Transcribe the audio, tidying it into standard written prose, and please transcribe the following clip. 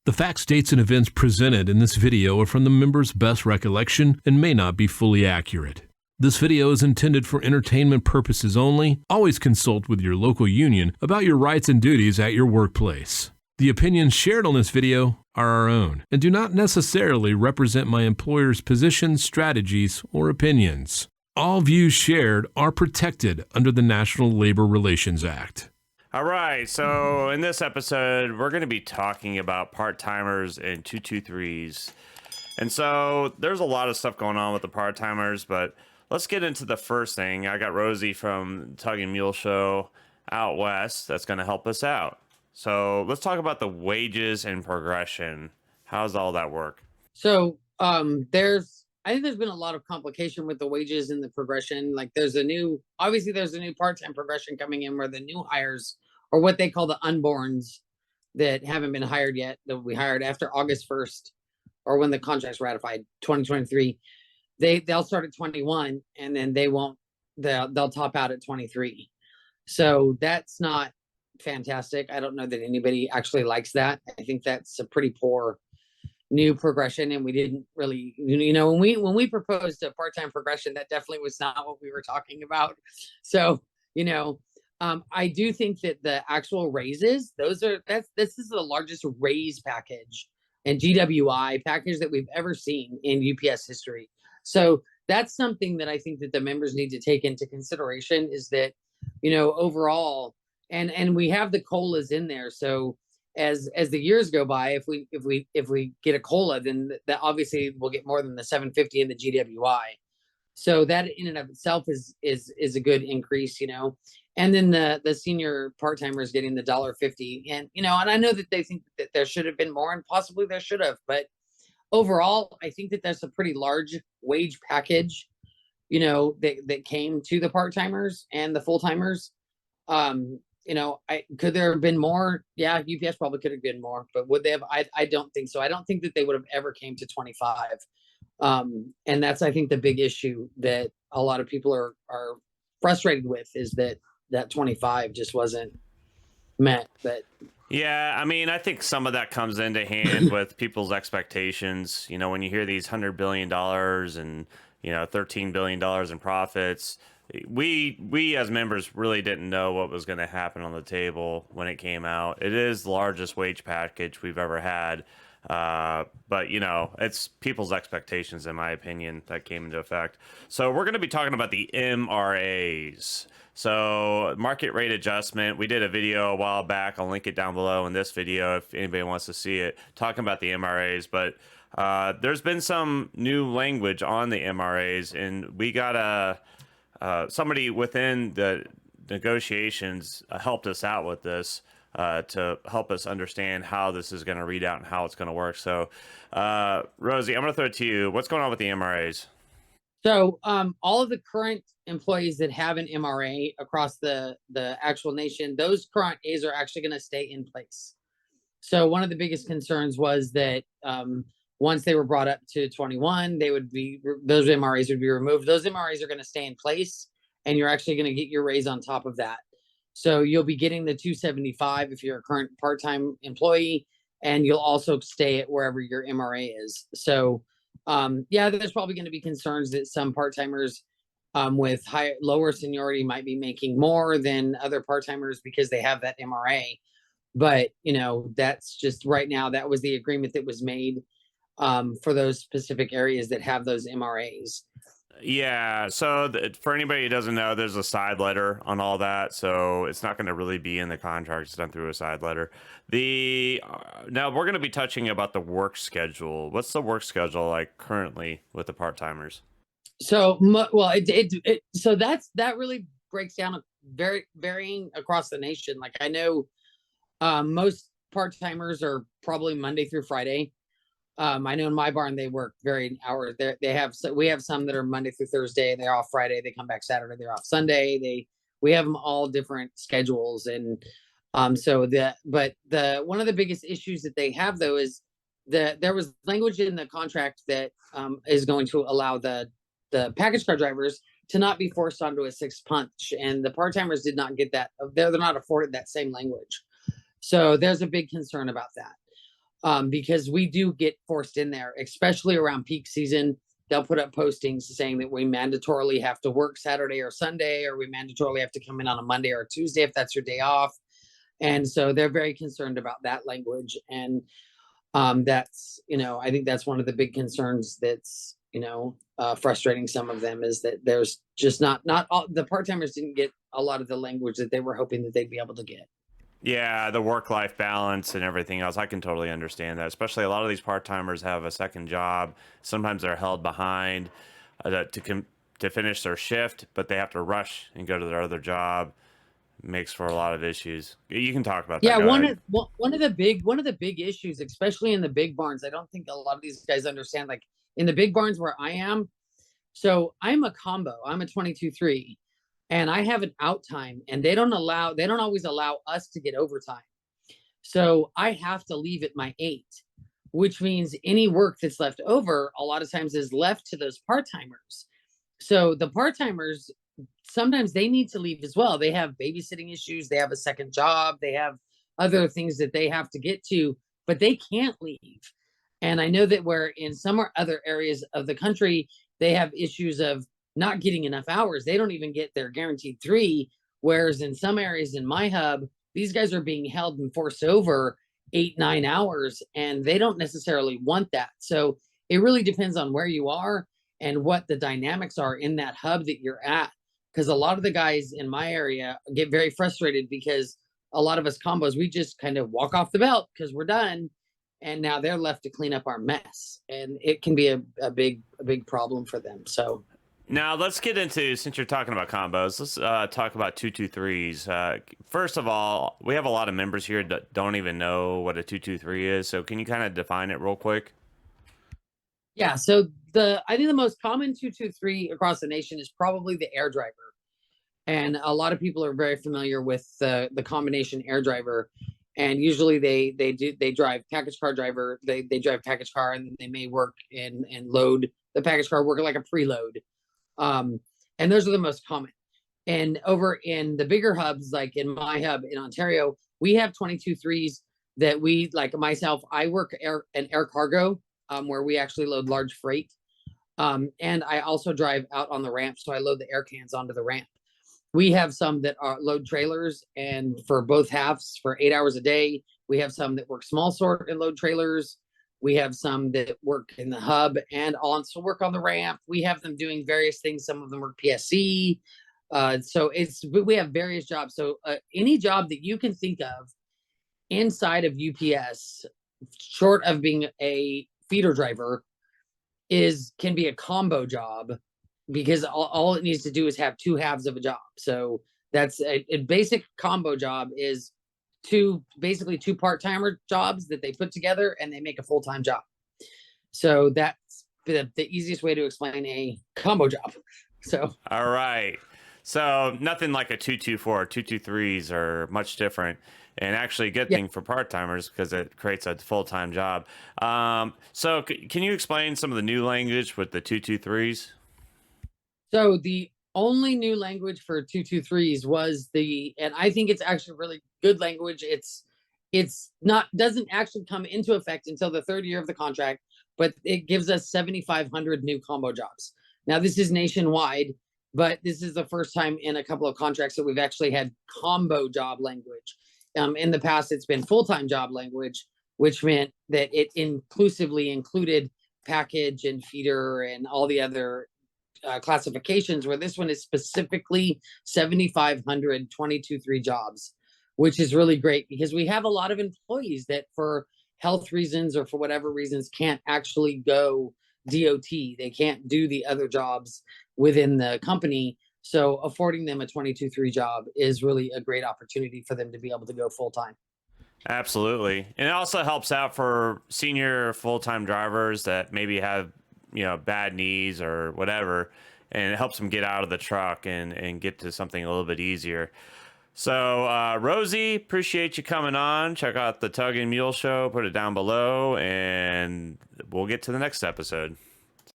The facts, dates, and events presented in this video are from the members' best recollection and may not be fully accurate. This video is intended for entertainment purposes only. Always consult with your local union about your rights and duties at your workplace. The opinions shared on this video are our own and do not necessarily represent my employer's positions, strategies, or opinions. All views shared are protected under the National Labor Relations Act. All right, so in this episode, we're going to be talking about part-timers and 223s. And so there's a lot of stuff going on with the part-timers, but let's get into the first thing. I got Rosie from Tug and Mule Show out west that's going to help us out. So let's talk about the wages and progression. How does all that work? So I think there's been a lot of complication with the wages and the progression. Like there's a new part-time progression coming in where the new hires, or what they call the unborns that haven't been hired yet, that we hired after August 1st, or when the contract's ratified, 2023, they'll start at 21 and then they'll top out at 23. So that's not fantastic. I don't know that anybody actually likes that. I think that's a pretty poor new progression, and we didn't really, when we proposed a part-time progression, that definitely was not what we were talking about. So I do think that the actual raises, this is the largest raise package and GWI package that we've ever seen in UPS history. So that's something that I think that the members need to take into consideration, is that overall, and we have the COLAs in there. So as the years go by, if we get a COLA, then that obviously will get more than the 750 in the GWI. So that in and of itself is a good increase, And then the senior part-timers getting the $1.50, and and I know that they think that there should have been more, and possibly there should have, but overall, I think that that's a pretty large wage package, that came to the part-timers and the full-timers. Could there have been more? Yeah, UPS probably could have been more, but would they have? I don't think so. I don't think that they would have ever came to 25. And that's, I think, the big issue that a lot of people are frustrated with, is that 25 just wasn't met. But yeah, I mean, I think some of that comes into hand with people's expectations. When you hear these $100 billion and $13 billion in profits, we as members really didn't know what was going to happen on the table when it came out. It is the largest wage package we've ever had. But it's people's expectations, in my opinion, that came into effect. So we're going to be talking about the MRAs. So market rate adjustment. We did a video a while back. I'll link it down below in this video if anybody wants to see it, talking about the MRAs. But there's been some new language on the MRAs, and we got somebody within the negotiations helped us out with this to help us understand how this is going to read out and how it's going to work. So, Rosie, I'm going to throw it to you. What's going on with the MRAs? So all of the current employees that have an MRA across the actual nation, those current A's are actually going to stay in place. So one of the biggest concerns was that once they were brought up to 21, those MRAs would be removed. Those MRAs are going to stay in place, and you're actually going to get your raise on top of that. So you'll be getting the 275 if you're a current part-time employee, and you'll also stay at wherever your MRA is. So there's probably going to be concerns that some part-timers with lower seniority might be making more than other part-timers because they have that MRA. But that's just right now, that was the agreement that was made for those specific areas that have those MRAs. Yeah, so for anybody who doesn't know, there's a side letter on all that, so it's not going to really be in the contract. It's done through a side letter. Now we're going to be touching about the work schedule. What's the work schedule like currently with the part-timers? So, so that really breaks down very varying across the nation. Like I know most part-timers are probably Monday through Friday. I know in my barn they work varied hours. We have some that are Monday through Thursday. They're off Friday. They come back Saturday. They're off Sunday. We have them all different schedules, and one of the biggest issues that they have though is there was language in the contract that is going to allow the package car drivers to not be forced onto a 6 punch, and the part-timers did not get that. They're not afforded that same language. So there's a big concern about that. because we do get forced in there, especially around peak season. They'll put up postings saying that we mandatorily have to work Saturday or Sunday, or we mandatorily have to come in on a Monday or a Tuesday if that's your day off. And so they're very concerned about that language. And that's, I think that's one of the big concerns that's, frustrating some of them, is that there's just not all the part-timers didn't get a lot of the language that they were hoping that they'd be able to get. Yeah, the work-life balance and everything else, I can totally understand that. Especially a lot of these part-timers have a second job. Sometimes they're held behind to finish their shift, but they have to rush and go to their other job. Makes for a lot of issues. You can talk about that. Yeah, Go ahead. one of the big issues, especially in the big barns, I don't think a lot of these guys understand. Like in the big barns where I am, so I'm a combo. I'm a 22-3, and I have an out time, and they don't always allow us to get overtime. So I have to leave at my 8, which means any work that's left over a lot of times is left to those part-timers. So the part-timers, sometimes they need to leave as well. They have babysitting issues, they have a second job, they have other things that they have to get to, but they can't leave. And I know that where in some or other areas of the country, they have issues of not getting enough hours. They don't even get their guaranteed 3. Whereas in some areas in my hub, these guys are being held and forced over 8-9 hours, and they don't necessarily want that. So it really depends on where you are and what the dynamics are in that hub that you're at. Because a lot of the guys in my area get very frustrated because a lot of us combos, we just kind of walk off the belt because we're done. And now they're left to clean up our mess. And it can be a big problem for them. So Now let's get into, since you're talking about combos, let's talk about 223s. First of all, we have a lot of members here that don't even know what a 223 is. So can you kind of define it real quick? yeah, so I think the most common 223 across the nation is probably the air driver. And a lot of people are very familiar with the combination air driver. And usually they drive package car driver, they drive package car, and they may work and load the package car, work like a preload. And those are the most common. And over in the bigger hubs, like in my hub in Ontario, we have 22-3s that we, like myself, I work an air cargo, where we actually load large freight. And I also drive out on the ramp, so I load the air cans onto the ramp. We have some that are load trailers, and for both halves for 8 hours a day. We have some that work small sort and load trailers. We have some that work in the hub and also work on the ramp. We have them doing various things. Some of them work PSC. So we have various jobs. So any job that you can think of inside of UPS, short of being a feeder driver, can be a combo job, because all it needs to do is have 2 halves of a job. So that's a basic combo job is basically two part-timer jobs that they put together and they make a full-time job. So that's the easiest way to explain a combo job. So All right. So nothing like a 224. 223s are much different, and actually a good thing for part-timers because it creates a full-time job. So can you explain some of the new language with the 223s? So the only new language for 223s was and I think it's actually really good language. It's not, doesn't actually come into effect until the 3rd year of the contract, but it gives us 7,500 new combo jobs. Now this is nationwide, but this is the first time in a couple of contracts that we've actually had combo job language. In the past, it's been full-time job language, which meant that it inclusively included package and feeder and all the other classifications, where this one is specifically 7,500 22-3 jobs, which is really great because we have a lot of employees that for health reasons or for whatever reasons can't actually go DOT. They can't do the other jobs within the company. So affording them a 22-3 job is really a great opportunity for them to be able to go full time. Absolutely. And it also helps out for senior full-time drivers that maybe have, bad knees or whatever, and it helps them get out of the truck and get to something a little bit easier. So, Rosie, appreciate you coming on. Check out the Tug and Mule Show, put it down below, and we'll get to the next episode.